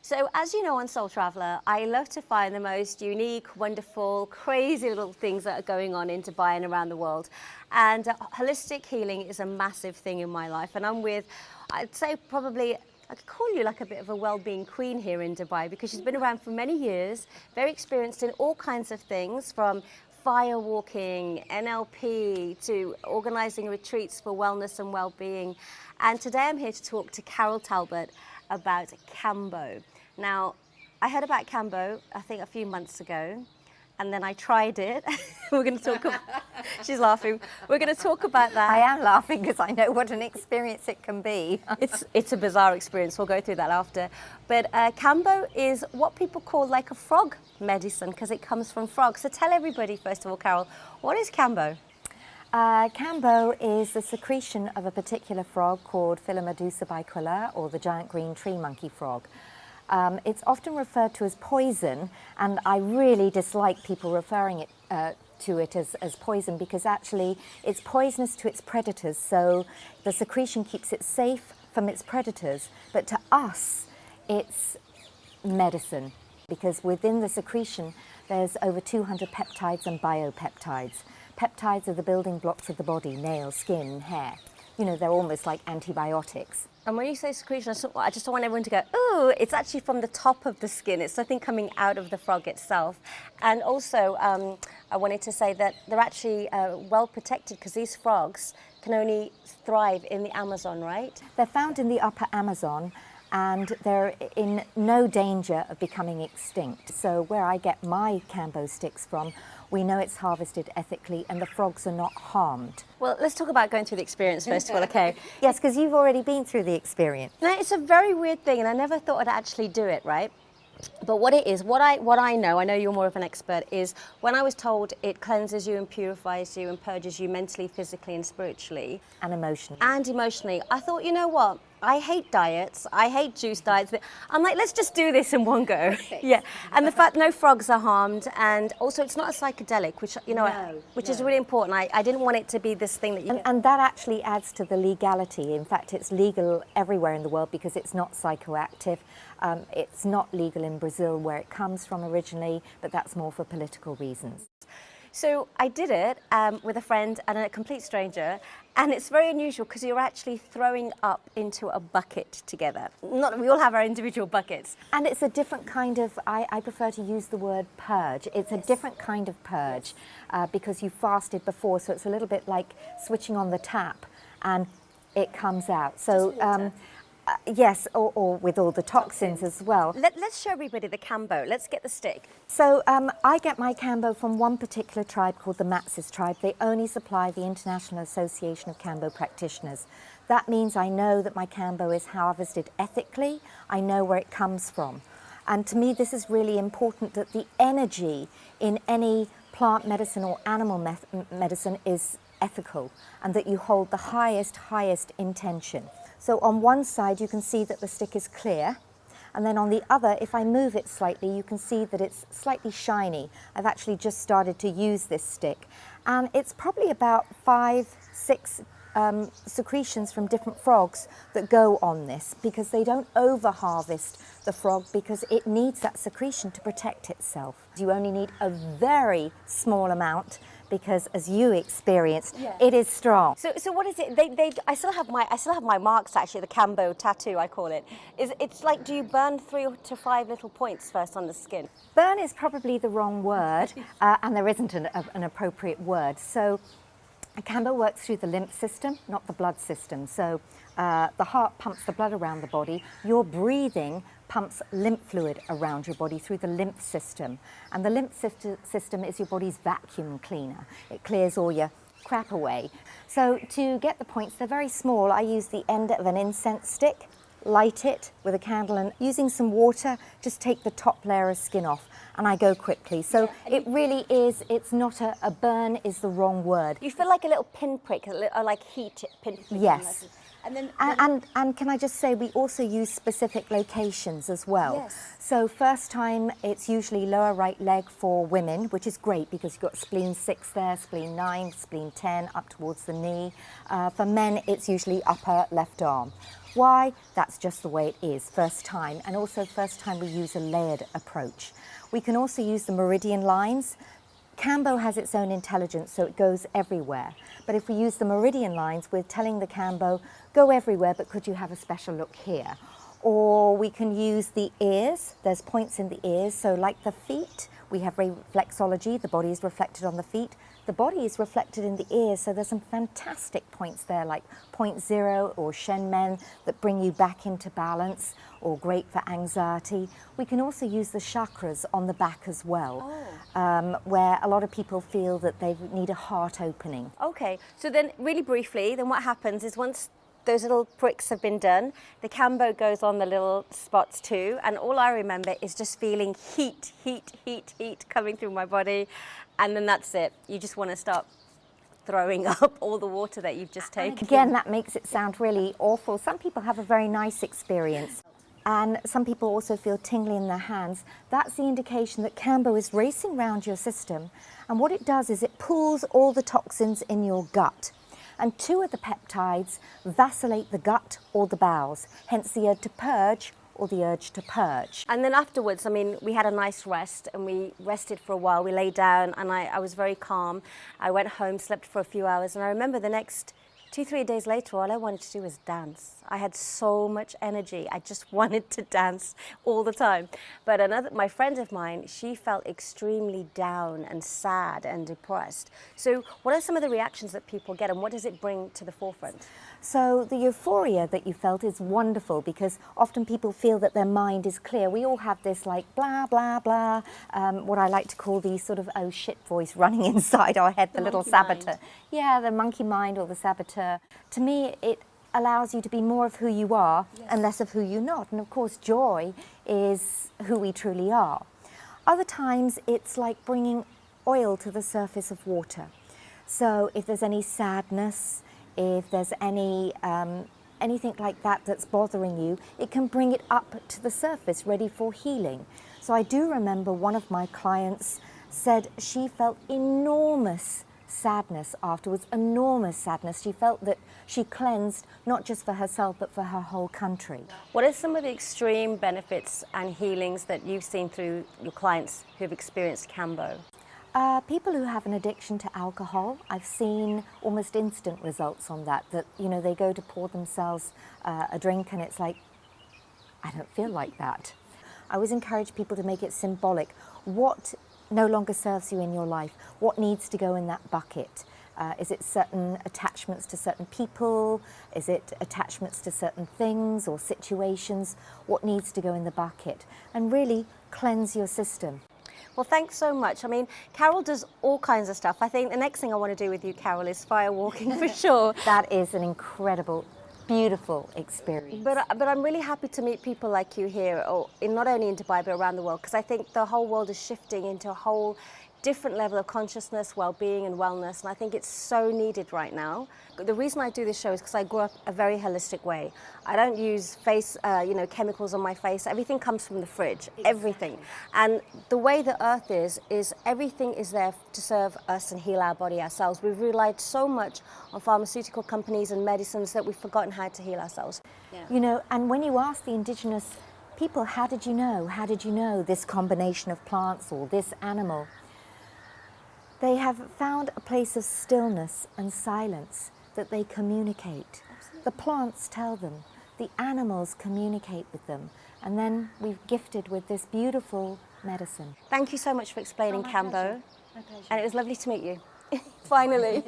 So as you know on Soul Traveller, I love to find the most unique, wonderful, crazy little things that are going on in Dubai and around the world. And holistic healing is a massive thing in my life. And I'm with, I'd say probably, I could call you like a bit of a well-being queen here in Dubai because she's been around for many years, very experienced in all kinds of things from fire walking, NLP, to organising retreats for wellness and well-being. And today I'm here to talk to Carol Talbot about KAMBO. Now, I heard about KAMBO, I think a few months ago, and then I tried it. We're going to talk about, she's laughing. We're going to talk about that. I am laughing because I know what an experience it can be. It's a bizarre experience. We'll go through that after. But KAMBO is what people call like a frog medicine because it comes from frogs. So tell everybody, first of all, Carol, what is KAMBO? KAMBO is the secretion of a particular frog called Philomedusa bicolor, or the giant green tree monkey frog. It's often referred to as poison, and I really dislike people referring to it as poison because actually it's poisonous to its predators, so the secretion keeps it safe from its predators, but to us it's medicine because within the secretion there's over 200 peptides and biopeptides. Peptides are the building blocks of the body, nails, skin, hair. You know, they're almost like antibiotics. And when you say secretion, I just don't want everyone to go, ooh, it's actually from the top of the skin. It's something coming out of the frog itself. And also, I wanted to say that they're actually well protected because these frogs can only thrive in the Amazon, right? They're found in the upper Amazon and they're in no danger of becoming extinct. So where I get my KAMBO sticks from, we know it's harvested ethically and the frogs are not harmed. Well, let's talk about going through the experience first of all, okay? Yes, because you've already been through the experience. Now, it's a very weird thing and I never thought I'd actually do it, right? But what it is, what I know you're more of an expert, is when I was told it cleanses you and purifies you and purges you mentally, physically and spiritually. And emotionally. And emotionally. I thought, you know what? I hate diets. I hate juice diets. I'm like, let's just do this in one go. Perfect. Yeah. And the fact no frogs are harmed, and also it's not a psychedelic, which is really important. I didn't want it to be this thing that you and that actually adds to the legality. In fact, it's legal everywhere in the world because it's not psychoactive. It's not legal in Brazil where it comes from originally, but that's more for political reasons. So I did it with a friend and a complete stranger, and it's very unusual because you're actually throwing up into a bucket together. Not we all have our individual buckets. And it's a different kind of, I prefer to use the word purge. It's a different kind of purge because you fasted before, so it's a little bit like switching on the tap and it comes out. So. Yes, or with all the toxins as well. Let's show everybody the KAMBO. Let's get the stick. So I get my KAMBO from one particular tribe called the Matsis tribe. They only supply the International Association of KAMBO Practitioners. That means I know that my KAMBO is harvested ethically. I know where it comes from. And to me, this is really important that the energy in any plant medicine or animal medicine is ethical and that you hold the highest intention. So on one side you can see that the stick is clear, and then on the other, if I move it slightly, you can see that it's slightly shiny. I've actually just started to use this stick, and it's probably about 5-6 secretions from different frogs that go on this because they don't over harvest the frog because it needs that secretion to protect itself. You only need a very small amount because, as you experienced, it is strong. So what is it? I still have my marks actually. The KAMBO tattoo, I call it. It's like, do you burn 3 to 5 little points first on the skin? Burn is probably the wrong word, and there isn't an appropriate word. So KAMBO works through the lymph system, not the blood system. So the heart pumps the blood around the body. Your breathing pumps lymph fluid around your body through the lymph system. And the lymph system is your body's vacuum cleaner. It clears all your crap away. So to get the points, they're very small. I use the end of an incense stick, light it with a candle, and using some water, just take the top layer of skin off, and I go quickly. So it really is, it's not a burn is the wrong word. You feel like a little pinprick, or like heat pinprick. Yes. And can I just say, we also use specific locations as well. Yes. So first time, it's usually lower right leg for women, which is great because you've got spleen 6 there, spleen 9, spleen 10, up towards the knee. For men, it's usually upper left arm. Why? That's just the way it is, first time, and also first time we use a layered approach. We can also use the meridian lines. Kambo has its own intelligence, so it goes everywhere. But if we use the meridian lines, we're telling the Kambo, go everywhere, but could you have a special look here? Or we can use the ears. There's points in the ears, so like the feet, we have reflexology, the body is reflected on the feet. The body is reflected in the ears, so there's some fantastic points there, like point 0 or Shen Men that bring you back into balance, or great for anxiety. We can also use the chakras on the back as well, where a lot of people feel that they need a heart opening. Okay, so then really briefly, then what happens is once those little pricks have been done, the Kambo goes on the little spots too, and all I remember is just feeling heat, heat, heat, heat coming through my body, and then that's it. You just want to stop throwing up all the water that you've just taken. And again, that makes it sound really awful. Some people have a very nice experience, and some people also feel tingly in their hands. That's the indication that Kambo is racing around your system, and what it does is it pulls all the toxins in your gut. And 2 of the peptides vacillate the gut or the bowels, hence the urge to purge or the urge to purge. And then afterwards, I mean, we had a nice rest and we rested for a while. We lay down and I was very calm. I went home, slept for a few hours, and I remember the next 2-3 days later, all I wanted to do was dance. I had so much energy. I just wanted to dance all the time. But my friend of mine, she felt extremely down and sad and depressed. So what are some of the reactions that people get, and what does it bring to the forefront? So the euphoria that you felt is wonderful, because often people feel that their mind is clear. We all have this like blah, blah, blah, what I like to call the sort of oh shit voice running inside our head, the little saboteur. Mind. Yeah, the monkey mind or the saboteur. To me, it allows you to be more of who you are and less of who you're not. And of course, joy is who we truly are. Other times, it's like bringing oil to the surface of water. So if there's any sadness, if there's any anything like that that's bothering you, it can bring it up to the surface, ready for healing. So I do remember one of my clients said she felt enormous sadness afterwards, enormous sadness. She felt that she cleansed not just for herself but for her whole country. What are some of the extreme benefits and healings that you've seen through your clients who've experienced Kambo? People who have an addiction to alcohol, I've seen almost instant results on that, you know, they go to pour themselves a drink and it's like, I don't feel like that. I always encourage people to make it symbolic. What no longer serves you in your life? What needs to go in that bucket? Is it certain attachments to certain people? Is it attachments to certain things or situations? What needs to go in the bucket? And really cleanse your system. Well, thanks so much. I mean, Carol does all kinds of stuff. I think the next thing I want to do with you, Carol, is fire walking for sure. That is an incredible, beautiful experience. But I'm really happy to meet people like you here, or not only in Dubai, but around the world, because I think the whole world is shifting into a whole different level of consciousness, well-being and wellness, and I think it's so needed right now. The reason I do this show is because I grew up a very holistic way. I don't use chemicals on my face. Everything comes from the fridge, everything. And the way the earth is everything is there to serve us and heal our body ourselves. We've relied so much on pharmaceutical companies and medicines that we've forgotten how to heal ourselves. Yeah. You know, and when you ask the indigenous people, how did you know? How did you know this combination of plants or this animal? They have found a place of stillness and silence that they communicate. Absolutely. The plants tell them, the animals communicate with them, and then we've gifted with this beautiful medicine. Thank you so much for explaining Kambo. My pleasure. And it was lovely to meet you. Finally.